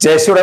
जय शिवराय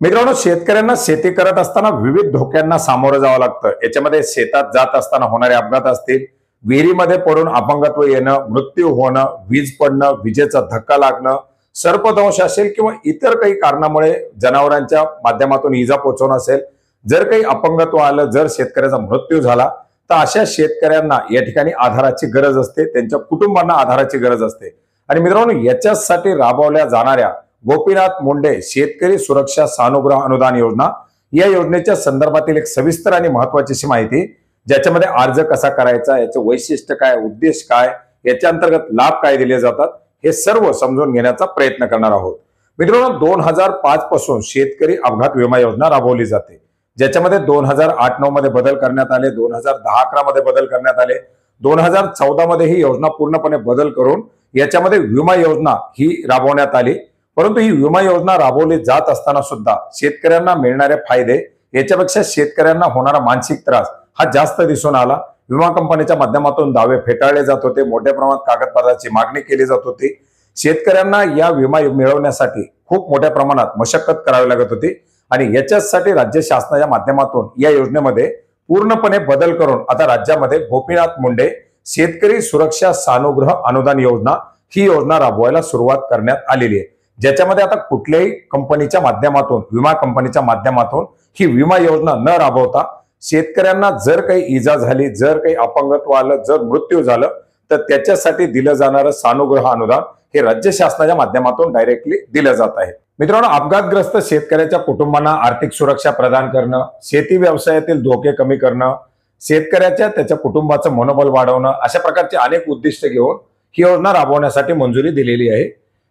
मित्रांनो शेतकऱ्यांना शेती करत असताना विविध धोक्यांना सामोरं जावं लागतं। याच्यामध्ये शेतात जात असताना होणारे अपघात असतील, विहिरीमध्ये पडून अपंगत्व येणं, मृत्यू होणं, वीज पडणं, विजेचा धक्का लागणं, सर्पदंश असेल किंवा इतर काही कारणामुळे जनावरांच्या माध्यमातून इजा पोहोचवणं असेल, जर काही अपंगत्व आलं, जर शेतकऱ्याचा मृत्यू झाला तर अशा शेतकऱ्यांना या ठिकाणी आधाराची गरज असते, त्यांच्या कुटुंबांना आधाराची गरज असते। आणि मित्रांनो, याच्यासाठी राबवल्या जाणाऱ्या गोपीनाथ मुंडे शेतकरी सुरक्षा सानुग्रह अनुदान योजना या योजनेच्या संदर्भातील एक सविस्तर आणि महत्त्वाची अशी माहिती, ज्याच्यामध्ये अर्ज कसा करायचा, याचे वैशिष्ट्य काय, उद्देश काय, याच्या अंतर्गत लाभ काय दिले जातात, हे सर्व समजून घेण्याचा प्रयत्न करणार आहोत। मित्रांनो, 2005 पासून शेतकरी अपघात विमा योजना राबवली जाते, ज्याच्यामध्ये 2008-9 मध्ये बदल करण्यात आले, 2010-11 मध्ये बदल करण्यात आले, 2014 मध्ये ही योजना पूर्णपणे बदल करून याच्यामध्ये विमा योजना ही राबवण्यात आली। परंतु ही विमा योजना राबवली जात असताना सुद्धा शेतकऱ्यांना मिळणारे फायदे याच्यापेक्षा शेतकऱ्यांना होणारा मानसिक त्रास हा जास्त दिसून आला। विमा कंपनीच्या माध्यमातून दावे फेटाळले जात होते, मोठ्या प्रमाणात कागदपत्राची मागणी केली जात होती, शेतकऱ्यांना या विमा मिळवण्यासाठी खूप मोठ्या प्रमाणात मशक्कत करावी लागत होती। आणि याच्यासाठी राज्य शासनाच्या माध्यमातून या योजनेमध्ये पूर्णपणे बदल करून आता राज्यामध्ये गोपीनाथ मुंडे शेतकरी सुरक्षा सानुग्रह अनुदान योजना ही योजना राबवायला सुरुवात करण्यात आलेली आहे, ज्याच्यामध्ये आता कुठल्याही कंपनीच्या माध्यमातून, विमा कंपनीच्या माध्यमातून ही विमा योजना न राबवता शेतकऱ्यांना जर काही इजा झाली, जर काही अपंगत्व आलं, जर मृत्यू झालं तर त्याच्यासाठी दिलं जाणारं सानुग्रह अनुदान हे राज्य शासनाच्या माध्यमातून डायरेक्टली दिलं जात आहे। मित्रांनो, अपघातग्रस्त शेतकऱ्याच्या कुटुंबांना आर्थिक सुरक्षा प्रदान करणं, शेती व्यवसायातील धोके कमी करणं, शेतकऱ्याच्या त्याच्या कुटुंबाचं मनोबल वाढवणं, अशा प्रकारचे अनेक उद्दिष्ट घेऊन ही योजना राबवण्यासाठी मंजुरी दिलेली आहे।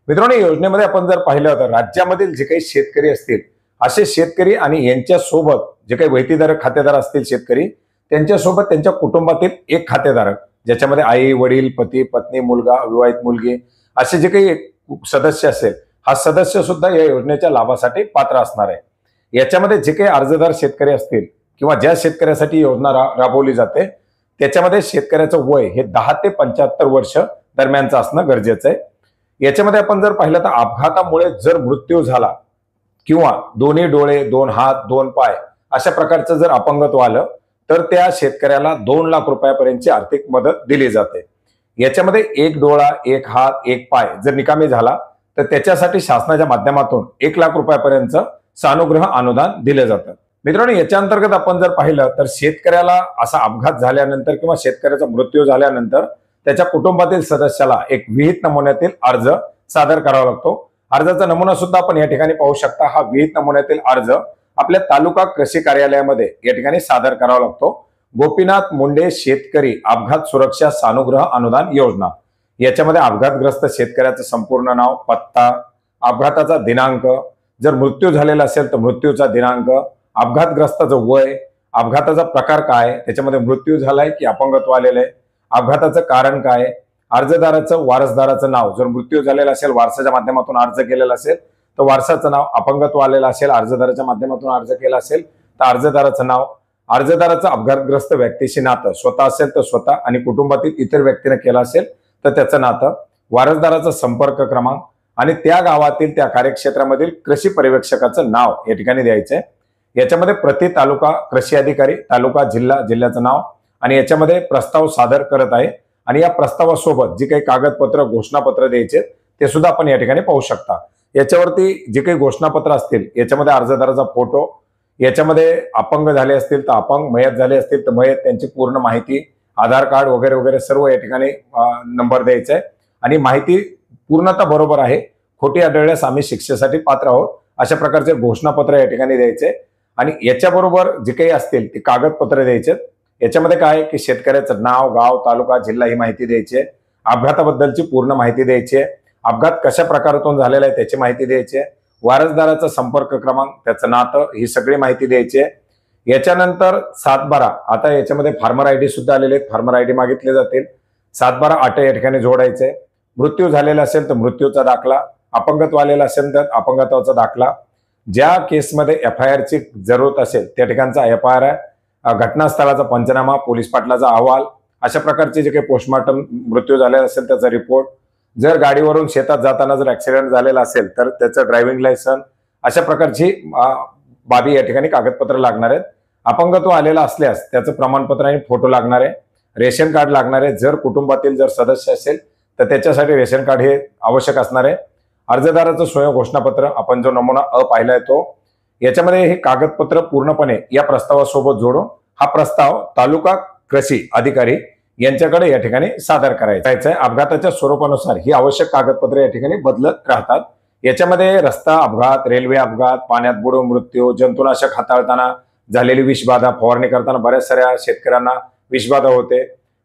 मित्रांनो, योजनेमध्ये आपण जर पाहिलं तर राज्यामधील जे काही शेतकरी असतील, असे शेतकरी आणि यांच्या सोबत जे काही वैतीधारक खातेदार असतील शेतकरी, त्यांच्यासोबत त्यांच्या कुटुंबातील एक खातेदारक, ज्याच्यामध्ये आई, वडील, पती, पत्नी, मुलगा, विवाहित मुलगी असे जे काही सदस्य असेल, हा सदस्य सुद्धा या योजनेच्या लाभासाठी पात्र असणार आहे। याच्यामध्ये जे काही अर्जदार शेतकरी असतील किंवा ज्या शेतकऱ्यासाठी योजना राबवली जाते, त्याच्यामध्ये शेतकऱ्याचं वय हे 10 ते 75 वर्ष दरम्यानचं असणं गरजेचं आहे। याच्यामध्ये आपण जर पाहिलं तर अपघातामुळे जर मृत्यू झाला किंवा दोन्ही डोळे, 2 हात, 2 पाय अशा प्रकारचं जर अपंगत्व आलं तर त्या शेतकऱ्याला 2 लाख रुपयापर्यंतची आर्थिक मदत दिली जाते। याच्यामध्ये 1 डोळा, 1 हात, 1 पाय जर निकामी झाला तर त्याच्यासाठी शासनाच्या माध्यमातून 1 लाख रुपयापर्यंत सानुग्रह अनुदान दिले जातं। मित्रांनो, याच्या अंतर्गत आपण जर पाहिलं तर शेतकऱ्याला असा अपघात झाल्यानंतर किंवा शेतकऱ्याचा मृत्यू झाल्यानंतर त्याच्या कुटुंबातील सदस्याला एक विहित नमुन्यातील अर्ज सादर करावा लागतो। अर्जाचा नमुना सुद्धा आपण या ठिकाणी पाहू शकता। हा विहित नमुन्यातील अर्ज आपल्या तालुका कृषी कार्यालयामध्ये या ठिकाणी सादर करावा लागतो। गोपीनाथ मुंडे शेतकरी अपघात सुरक्षा सानुग्रह अनुदान योजना, याच्यामध्ये अपघातग्रस्त शेतकऱ्याचं संपूर्ण नाव, पत्ता, अपघाताचा दिनांक, जर मृत्यू झालेला असेल तर मृत्यूचा दिनांक, अपघातग्रस्ताचं वय, अपघाताचा प्रकार काय, त्याच्यामध्ये मृत्यू झालाय की अपंगत्व आलेलं आहे, अपघाताचं कारण काय, अर्जदाराचं वारसदाराचं नाव, जर मृत्यू झालेला असेल, वारसाच्या माध्यमातून अर्ज केलेला असेल तर वारसाचं नाव, अपंगत्व आलेलं असेल, अर्जदाराच्या माध्यमातून अर्ज केला असेल तर अर्जदाराचं नाव, अर्जदाराचं अपघातग्रस्त व्यक्तीशी नातं, स्वतः असेल तर स्वतः आणि कुटुंबातील इतर व्यक्तीने केलं असेल तर त्याचं नातं, वारसदाराचा संपर्क क्रमांक आणि त्या गावातील त्या कार्यक्षेत्रामधील कृषी पर्यवेक्षकाचं नाव या ठिकाणी द्यायचंय। याच्यामध्ये प्रति तालुका कृषी अधिकारी, तालुका, जिल्हा, जिल्ह्याचं नाव आणि याच्यामध्ये प्रस्ताव सादर करत आहे। आणि या प्रस्तावासोबत जी काही कागदपत्र, घोषणापत्र द्यायचे ते सुद्धा आपण या ठिकाणी पाहू शकता। याच्यावरती जे काही घोषणापत्र असतील, याच्यामध्ये अर्जदाराचा फोटो, याच्यामध्ये अपंग झाले असतील तर अपंग, मयत झाले असतील तर मयत, त्यांची पूर्ण माहिती, आधार कार्ड वगैरे वगैरे सर्व या ठिकाणी नंबर द्यायचा आहे। आणि माहिती पूर्णतः बरोबर आहे, खोटी आढळल्यास आम्ही शिक्षेसाठी पात्र आहोत, अशा प्रकारचे घोषणापत्र या ठिकाणी द्यायचे। आणि याच्याबरोबर जे काही असतील ते कागदपत्र द्यायचे। याच्यामध्ये काय की शेतकऱ्याचं नाव, गाव, तालुका, जिल्हा ही माहिती द्यायची आहे, अपघाताबद्दलची पूर्ण माहिती द्यायची आहे, अपघात कशा प्रकारातून झालेला आहे त्याची माहिती द्यायची आहे, वारसदाराचा संपर्क क्रमांक, त्याचं नातं, ही सगळी माहिती द्यायची आहे। याच्यानंतर 712, आता याच्यामध्ये फार्मर आयडी सुद्धा आलेले आहेत, फार्मर आयडी मागितले जातील, 712 अट या ठिकाणी जोडायचे। मृत्यू झालेला असेल तर मृत्यूचा दाखला, अपंगत्व आलेला असेल तर अपंगत्वाचा दाखला, ज्या केसमध्ये FIR ची जरूरत असेल त्या ठिकाणचा FIR आहे, घटनास्थळाचा पंचनामा, पोलीस पाटलाचा अहवाल, अशा प्रकारचे जे काही पोस्टमॉर्टम मृत्यू झालेला असेल त्याचा रिपोर्ट, जर गाडीवरून शेतात जाताना जर ऍक्सिडेंट झालेला असेल तर त्याचं ड्रायव्हिंग लायसन्स, अशा प्रकारची बाबी या ठिकाणी कागदपत्र लागणार आहेत. अपंगत्व आलेला असल्यास त्याचं प्रमाणपत्र आणि फोटो लागणार आहे. रेशन कार्ड लागणार आहे. जर कुटुंबातील जर सदस्य असेल तर त्याच्यासाठी रेशन कार्ड हे आवश्यक असणार आहे. अर्जदाराचं स्वयं घोषणापत्र, आपण जो नमुना पाहिलाय तो, याच्यामध्ये हे कागदपत्र पूर्णपणे या प्रस्तावासोबत जोडून हा प्रस्ताव तालुका कृषी अधिकारी यांच्याकडे या ठिकाणी सादर करायचा आहे. अपघाताच्या स्वरूपानुसार ही आवश्यक कागदपत्रे या ठिकाणी बदलत राहतात. याच्यामध्ये रस्ता अपघात, रेल्वे अपघात, पाण्यात बुडून मृत्यू, जंतुनाशक हाताळताना झालेली विषबाधा, फवारणी करताना बऱ्याच साऱ्या शेतकऱ्यांना विषबाधा होते,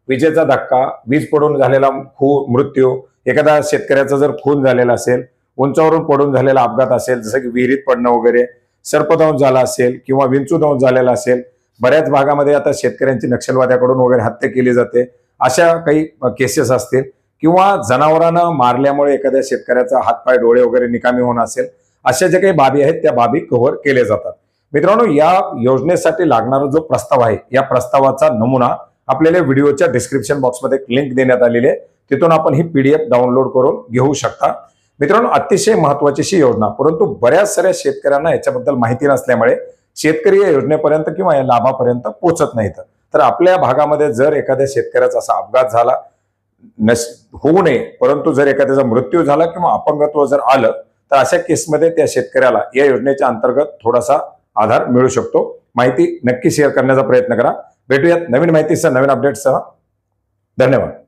विजेचा धक्का, वीज पडून झालेला मृत्यू, एखादा शेतकऱ्याचा जर खून झालेला असेल, उंचावरून पडून झालेला अपघात असेल, जसं की विहिरीत पडणं वगैरे, सर्पदंश झाला असेल किंवा विंचूदंश झालेला असेल, बऱ्याच भागामध्ये आता शेतकऱ्यांची नक्षलवाद्याकडून वगैरे हत्या केली जाते, अशा काही केसेस असतील, किंवा जनावरांना मारल्यामुळे एखाद्या शेतकऱ्याचा हातपाय डोळे वगैरे निकामी होणं असेल, अशा ज्या काही बाबी आहेत त्या बाबी कव्हर केले जातात. मित्रांनो, या योजनेसाठी लागणारा जो प्रस्ताव आहे या प्रस्तावाचा नमुना आपल्याला व्हिडिओच्या डिस्क्रिप्शन बॉक्समध्ये लिंक देण्यात आलेली आहे, तिथून आपण ही PDF डाउनलोड करून घेऊ शकता. मित्रांनो, अतिशय महत्वाची योजना, परंतु बऱ्याच साऱ्या शेतकऱ्यांना याच्याबद्दल माहिती नसल्यामुळे शेतकरी या योजनेपर्यंत किंवा या लाभापर्यंत पोहोचत नाहीत. तर आपल्या भागामध्ये जर एखाद्या शेतकऱ्याचा असा अपघात झाला, होऊ नये, परंतु जर एखाद्याचा मृत्यू झाला किंवा अपंगत्व जर आलं तर अशा केसमध्ये त्या शेतकऱ्याला या योजनेच्या अंतर्गत थोडासा आधार मिळू शकतो. माहिती नक्की शेअर करण्याचा प्रयत्न करा. भेटूयात नवीन माहितीसह, नवीन अपडेट्ससह. धन्यवाद.